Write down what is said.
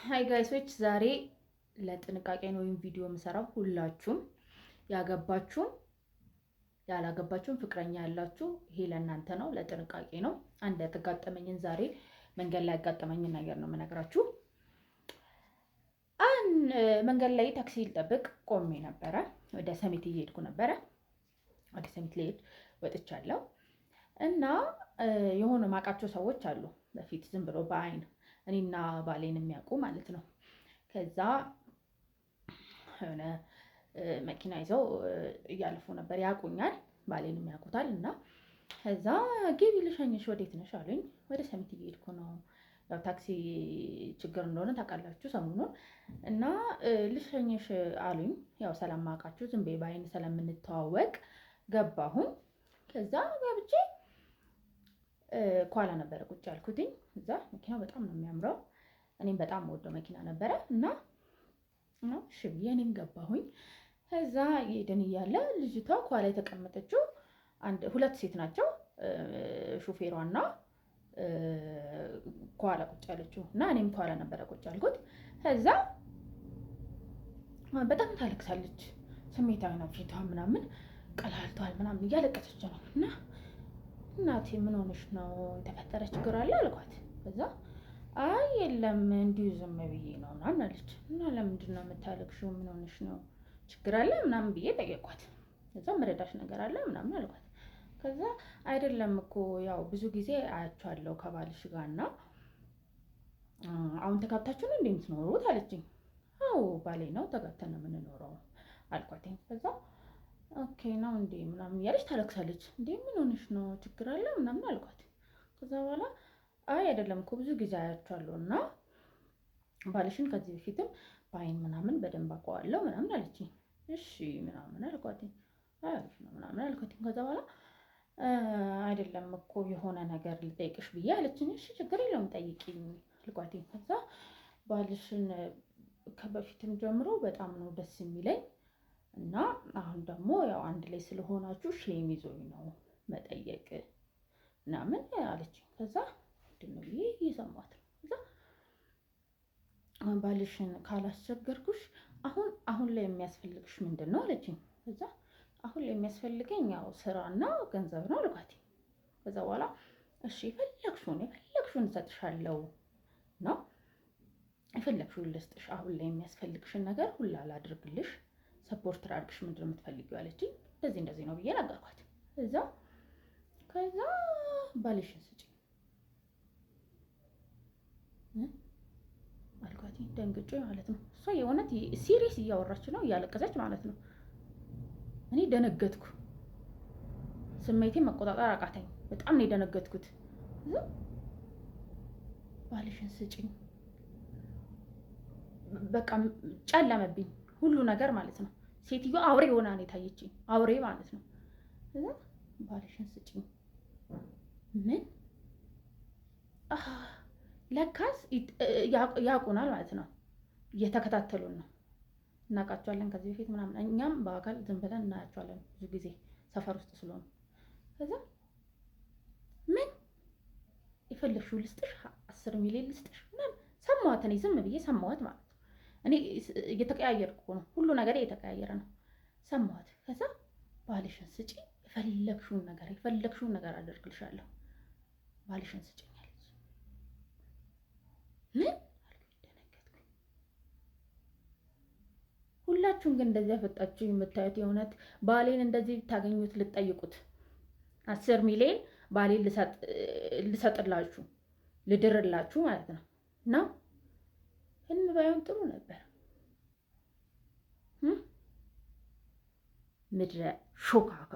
ሃይ ጋይሶች ዛሬ ለጥንቃቄ ነው ይሄን ቪዲዮ የምሰራው። ሁላችሁም ያገባችሁም ያላገባችሁም ፍቅረኛ ያላችሁ ይሄ ለእናንተ ነው፣ ለጥንቃቄ ነው። አንድ ያጋጠመኝን ዛሬ መንገድ ላይ ያጋጠመኝን ነገር ነው የምነግራችሁ። መንገድ ላይ ታክሲ ልጠብቅ ቆሜ ነበረ። ወደ ሰሚት እየሄድኩ ነበረ። ወደ ሰሚት ልሄድ ወጥቻለሁ እና የሆነ ማውቃቸው ሰዎች አሉ በፊት ዝም ብሎ በአይን እኔና ባሌን የሚያውቁ ማለት ነው። ከዛ የሆነ መኪና ይዘው እያለፉ ነበር። ያውቁኛል፣ ባሌንም ያውቁታል። እና ከዛ ግቢ ልሸኝሽ፣ ወዴት ነሽ አሉኝ። ወደ ሰሚት እየሄድኩ ነው፣ ያው ታክሲ ችግር እንደሆነ ታውቃላችሁ ሰሞኑን። እና ልሸኝሽ አሉኝ። ያው ስለማውቃችሁ ዝም ብዬ በአይን ስለምንተዋወቅ ገባሁኝ። ከዛ ገብቼ ኋላ ነበረ ቁጭ ያልኩትኝ። እዛ መኪናው በጣም ነው የሚያምረው፣ እኔም በጣም ወደው መኪና ነበረ እና እሺ ብዬ እኔም ገባሁኝ። ከዛ ሄድን እያለ ልጅቷ ኋላ የተቀመጠችው ሁለት ሴት ናቸው፣ ሹፌሯና ኋላ ቁጭ ያለችው እና እኔም ኋላ ነበረ ቁጭ ያልኩት። ከዛ በጣም ታለቅሳለች፣ ስሜታዊ ነው ፊቷ ምናምን ቀላልቷል ምናምን እያለቀሰች ነው። እና እናቴ ምን ሆነሽ ነው? የተፈጠረ ችግር አለ አልኳት። ከዛ አይ የለም እንዲሁ ዝም ብዬ ነው ምናምን አለች። እና ለምንድን ነው የምታለቅሽው? ምን ሆነሽ ነው? ችግር አለ ምናምን ብዬ ጠየኳት። ከዛ መረዳሽ ነገር አለ ምናምን አልኳት። ከዛ አይደለም እኮ ያው ብዙ ጊዜ አያቸዋለሁ ከባልሽ ጋር እና አሁን ተጋብታችሁ ነው እንዴ የምትኖሩት አለችኝ። አዎ ባሌ ነው፣ ተጋብተን ነው የምንኖረው አልኳትኝ። ከዛ ኦኬ ነው እንዴ ምናምን እያለች ታለቅሳለች። እንዴ ምን ሆነሽ ነው? ችግር አለ ምናምን አልኳት። ከዛ በኋላ አይ አይደለም እኮ ብዙ ጊዜ አያቸዋለሁ እና ባልሽን ከዚህ በፊትም በአይን ምናምን በደንብ አውቀዋለሁ ምናምን አለችኝ። እሺ ምናምን አልኳትኝ። አሪፍ ነው ምናምን አልኳትኝ። ከዛ በኋላ አይደለም እኮ የሆነ ነገር ልጠይቅሽ ብዬ አለችኝ። እሺ ችግር የለውም ጠይቂኝ አልኳትኝ። ከዛ ባልሽን ከበፊትም ጀምሮ በጣም ነው ደስ የሚለኝ እና አሁን ደግሞ ያው አንድ ላይ ስለሆናችሁ ሼም ይዞኝ ነው መጠየቅ ምናምን አለችኝ። ከዛ ምንድን ነው ብዬ እየሰማት ነው። ከዛ ባልሽን ካላስቸገርኩሽ አሁን ላይ የሚያስፈልግሽ ምንድን ነው አለችኝ። ከዛ አሁን ላይ የሚያስፈልገኝ ያው ስራና ገንዘብ ነው አልኳት። ከዛ በኋላ እሺ የፈለግሽውን እሰጥሻለሁ ነው የፈለግሽውን ልስጥሽ፣ አሁን ላይ የሚያስፈልግሽን ነገር ሁላ ላድርግልሽ፣ ሰፖርት ላድርግሽ፣ ምንድን ነው የምትፈልጊው አለችኝ። እንደዚህ ነው ብዬ ነገርኳት። ከዛ ባልሽን ስጪኝ አልኳት። ደንግጬ ማለት ነው። እሷ የእውነት ሲሪየስ እያወራች ነው፣ እያለቀሰች ማለት ነው። እኔ ደነገጥኩ፣ ስሜቴን መቆጣጠር አቃተኝ። በጣም ነው የደነገጥኩት። ባልሽን ስጪኝ፣ በቃ ጨለመብኝ ሁሉ ነገር ማለት ነው። ሴትዮዋ አውሬ ሆና ነው የታየችኝ፣ አውሬ ማለት ነው። ባልሽን ስጪኝ ምን? ለካስ ያውቁናል ማለት ነው፣ እየተከታተሉን ነው። እናውቃቸዋለን ከዚህ በፊት ምናምን፣ እኛም በአካል ዝም ብለን እናያቸዋለን ብዙ ጊዜ ሰፈር ውስጥ ስለሆኑ። ከዛ ምን የፈለግሽው ልስጥሽ፣ 10 ሚሊዮን ልስጥሽ ምናምን ሰማኋት። እኔ ዝም ብዬ ሰማኋት ማለት ነው። እኔ እየተቀያየርኩ ነው፣ ሁሉ ነገር እየተቀያየረ ነው። ሰማኋት። ከዛ ባልሽን ስጪ፣ የፈለግሽውን ነገር አደርግልሻለሁ፣ ባልሽን ስጪኝ አለች። ምን ደነገጥኩኝ። ሁላችሁም ግን እንደዚህ ያፈጣችሁ የምታዩት የእውነት ባሌን እንደዚህ ታገኙት ልትጠይቁት 10 ሚሊዮን ባሌን ልሰጥላችሁ ልድርላችሁ ማለት ነው። እና ህልም ባይሆን ጥሩ ነበር። ምድረ ሾካካ